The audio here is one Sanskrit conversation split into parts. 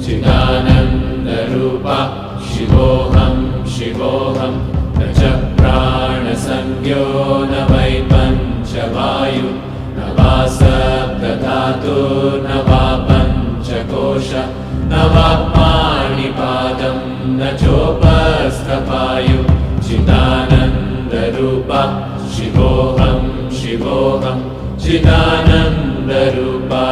चिदानन्दरूपा शिवोऽहं शिवोऽहं न च प्राणसंज्ञो न वै पञ्चवायु न वा सप्तधातुर्न वा पञ्चकोश न वा पाणिपादं न चोपस्थपायु चिदानन्दरूपा शिवोऽहं शिवोऽहं चिदानन्दरूपा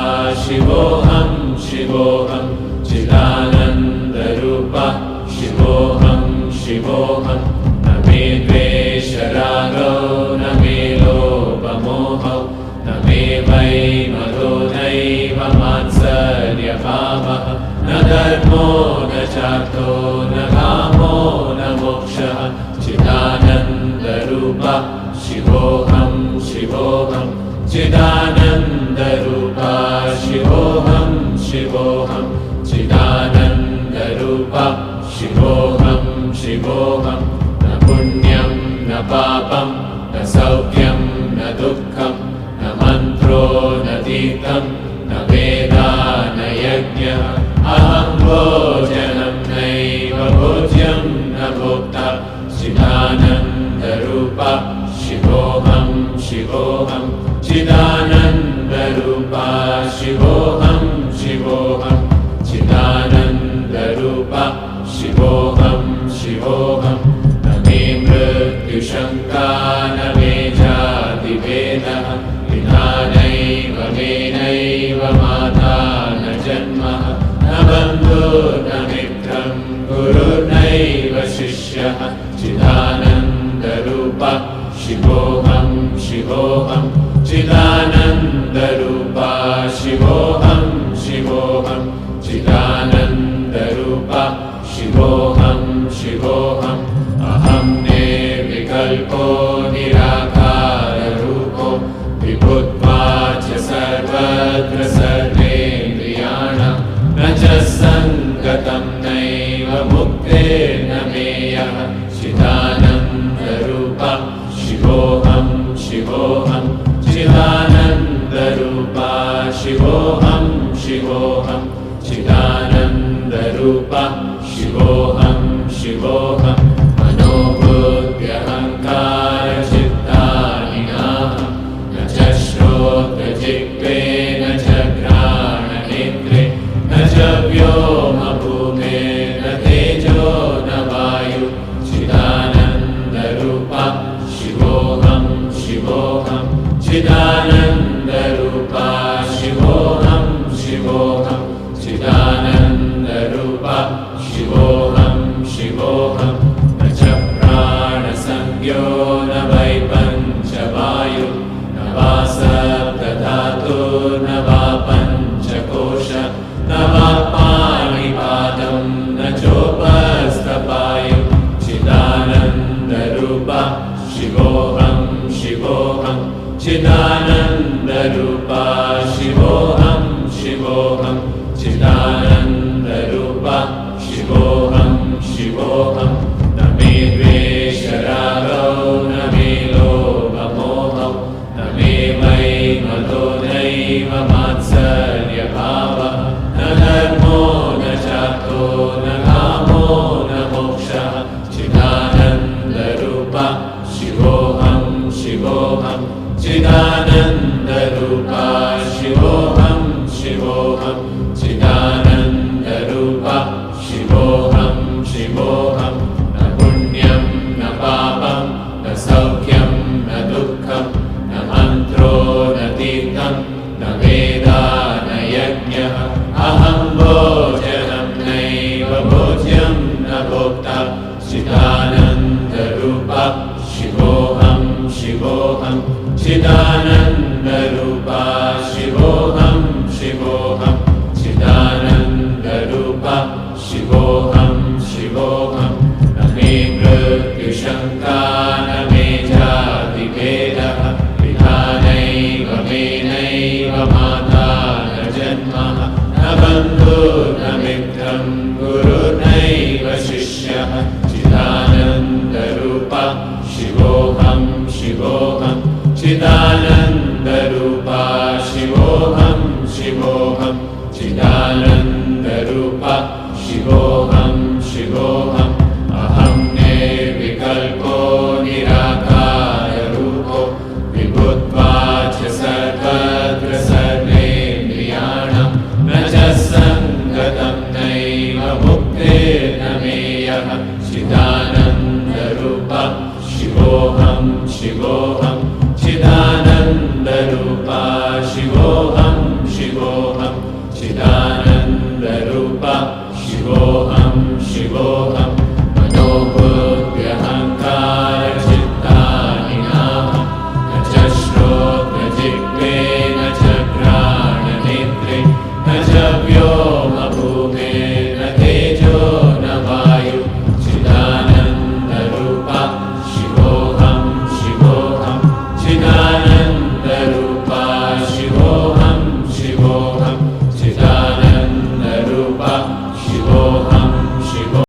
शिवोऽहं शिवोऽहं चिदानन्दरूपा शिवोऽहं शिवोऽहं न मे द्वेषरागौ न मे लोभमोहौ न मे वै मदो नैव मात्सर्यभावः न धर्मो न चार्थो न कामो न मोक्षः चिदानन्दरूपा शिवोऽहं शिवोऽहं चिदानन्दरूपा शिवोऽहं शिवोऽहं चिदानन्दरूपा शिवोऽहं शिवोऽहं न पुण्यं न पापं न सौख्यं न दुःखं न मन्त्रो न तीर्थं न वेदा न यज्ञः अहं भोजनं नैव भोज्यं न भोक्ता चिदानन्दरूपा शिवोऽहं शिवोऽहं चिदानन्दरूपा शिवोऽहं शिवोऽहं चिदानन्दरूपा शिवोऽहं शिवोऽहं न मे मृत्युशङ्का न मे जातिभेदः पिता नैव मे नैव माता न जन्मः न बन्धुर्न मित्रं गुरुर्नैव शिष्यः चिदानन्दरूपा शिवोऽहं शिवोऽहं चिदानन्दरूपा शिवोऽहं शिवोऽहं चिदानन्दरूपा शिवोऽहं शिवोऽहं अहं निर्विकल्पो निराकाररूपो विभुत्वाच्च सर्वत्र सर्वेन्द्रियाणां न च सङ्गतं नैव मुक्तिर्न मेयः चिदानन्दरूपा शिवोऽहं शिवोऽहं चिदानन्दरूपा शिवोऽहं शिवोऽहं चिदानन्दरूपा शिवोऽहं शिवोऽहं मनोबुद्ध्यहङ्कारचित्तानि नाहं न च श्रोत्रजिह्वे न च घ्राणनेत्रे न च व्योमभूमेर्न तेजो न वायु चिदानन्दरूपा शिवोऽहं शिवोऽहं चिदानन्दरूपा शिवोऽहं शिवोऽहं चिदानन्दरूपा शिवोऽहं शिवोऽहं न च प्राणसंज्ञो न वै पञ्चवायु न वा सप्तधातुर्न वा पञ्चकोश न वा पाणिपादं न चोपस्थपायु चिदानन्दरूपा शिवोऽहं शिवोऽहं चिदानन्दरूपा शिवोऽहं शिवोऽहं चिदानन्दरूपा शिवोऽहं शिवोऽहं न मे द्वेषरागौ न मे लोभमोहौ न मे वै मदो नैव मात्सर्यभावः न धर्मो न चार्थो न कामो न मोक्षः चिदानन्दरूपा शिवोऽहं शिवोऽहं चिदानन्दरूपा शिवोऽहं शिवोऽहं चिदानन्दरूपा शिवोऽहं शिवोऽहं न पुण्यं न पापं न सौख्यं न दुःखं न मन्त्रो न तीर्थं न वेदा न यज्ञः अहं भोजनं नैव भोज्यं न भोक्ता चिदानन्दरूपा शिवोऽहं शिवोऽहं चिदानन्दरूपा शिवोऽहं शिवोऽहं चिदानन्दरूपा शिवोऽहं शिवोऽहं न मे मृत्युशङ्का न मे जातिभेदः पिता नैव मे नैव माता न जन्मः न बन्धुर्न मित्रं गुरुर्नैव शिष्यः चिदानन्दरूपा शिवोऽहं शिवोऽहं चिदानन्दरूपा शिवोऽहं शिवोऽहं चिदानन्द शङ्करूपः शिवो